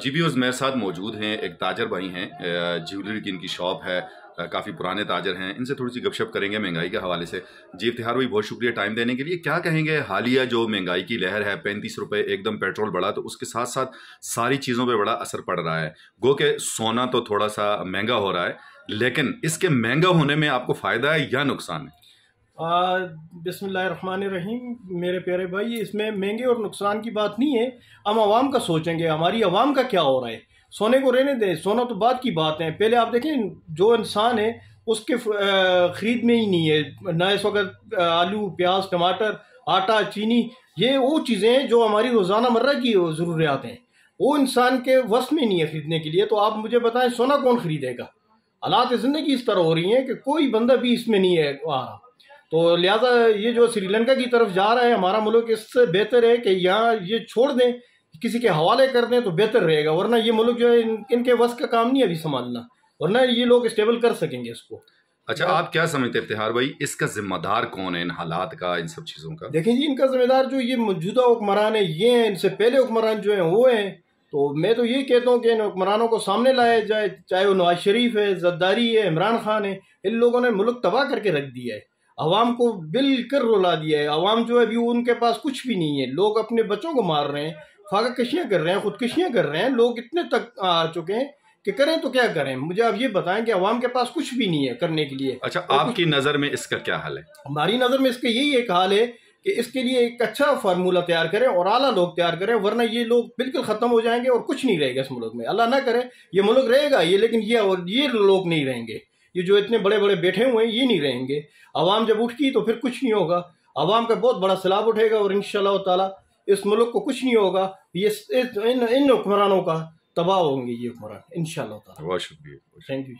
جی viewers میرے ساتھ موجود ہیں ایک تاجر بھائی ہیں، جیولری کی ان کی شاپ ہے، کافی پرانے تاجر ہیں، ان سے تھوڑی سی گپ شپ کریں گے مہنگائی کے حوالے سے۔ جی افتخار بھائی بہت شکریہ ٹائم دینے کے لیے۔ کیا کہیں گے حالیہ جو مہنگائی کی لہر ہے، 35 روپے ایک دم پیٹرول بڑھا تو اس کے ساتھ ساتھ ساری چیزوں پہ بڑا اثر پڑ رہا ہے، گو کہ سونا تو تھوڑا سا مہنگا ہو رہا ہے، لیکن اس کے مہنگا ہونے میں آپ کو فائدہ ہے یا نقصان ہے؟ بسم اللہ الرحمن الرحیم۔ میرے پیارے بھائی، اس میں مہنگے اور نقصان کی بات نہیں ہے، ہم عوام کا سوچیں گے، ہماری عوام کا کیا ہو رہا ہے۔ سونے کو رہنے دیں، سونا تو بعد کی بات ہے، پہلے آپ دیکھیں جو انسان ہے اس کے خرید میں ہی نہیں ہے، نہ اس وقت آلو پیاز ٹماٹر آٹا چینی، یہ وہ چیزیں ہیں جو ہماری روزانہ مرہ کی ضروریات ہیں، وہ انسان کے وس میں نہیں ہے خریدنے کے لیے۔ تو آپ مجھے بتائیں سونا کون خریدے گا؟ حالات زندگی اس طرح ہو رہی ہیں کہ کوئی بندہ بھی اس میں نہیں ہے آ رہا، تو لہٰذا یہ جو سری لنکا کی طرف جا رہا ہے ہمارا ملک، اس سے بہتر ہے کہ یہاں یہ چھوڑ دیں، کسی کے حوالے کر دیں تو بہتر رہے گا، ورنہ یہ ملک جو ہے ان کے وس کا کام نہیں ابھی سنبھالنا، ورنہ یہ لوگ اسٹیبل کر سکیں گے اس کو۔ اچھا، آپ کیا سمجھتے ہیں افتخار بھائی، اس کا ذمہ دار کون ہے ان حالات کا، ان سب چیزوں کا؟ دیکھیں جی، ان کا ذمہ دار جو یہ موجودہ حکمران ہیں یہ ہیں، ان سے پہلے حکمران جو ہیں وہ ہیں، تو میں تو یہ کہتا ہوں کہ ان حکمرانوں کو سامنے لایا جائے، چاہے وہ نواز شریف ہے، زرداری ہے، عمران خان ہے، ان لوگوں نے ملک تباہ کر کے رکھ دیا ہے، عوام کو بالکل رلا دیا ہے۔ عوام جو ہے ابھی ان کے پاس کچھ بھی نہیں ہے، لوگ اپنے بچوں کو مار رہے ہیں، فاقہ کشیاں کر رہے ہیں، خودکشیاں کر رہے ہیں، لوگ اتنے تک آ چکے ہیں کہ کریں تو کیا کریں۔ مجھے آپ یہ بتائیں کہ عوام کے پاس کچھ بھی نہیں ہے کرنے کے لیے۔ اچھا، آپ کی نظر میں اس کا کیا حل ہے؟ ہماری نظر میں اس کا یہی ایک حال ہے کہ اس کے لیے ایک اچھا فارمولہ تیار کریں اور اعلیٰ لوگ تیار کریں، ورنہ یہ لوگ بالکل ختم ہو جائیں گے اور کچھ نہیں رہے گا اس ملک میں۔ اللہ نہ کرے، یہ ملک رہے گا یہ، لیکن یہ لوگ نہیں رہیں گے، یہ جو اتنے بڑے بڑے بیٹھے ہوئے ہیں یہ نہیں رہیں گے۔ عوام جب اٹھ کی تو پھر کچھ نہیں ہوگا، عوام کا بہت بڑا سیلاب اٹھے گا اور انشاءاللہ تعالیٰ اس ملک کو کچھ نہیں ہوگا، یہ ان حکمرانوں کا تباہ ہوں گے یہ حکمران انشاءاللہ تعالیٰ۔ بہت شکریہ۔ Thank you.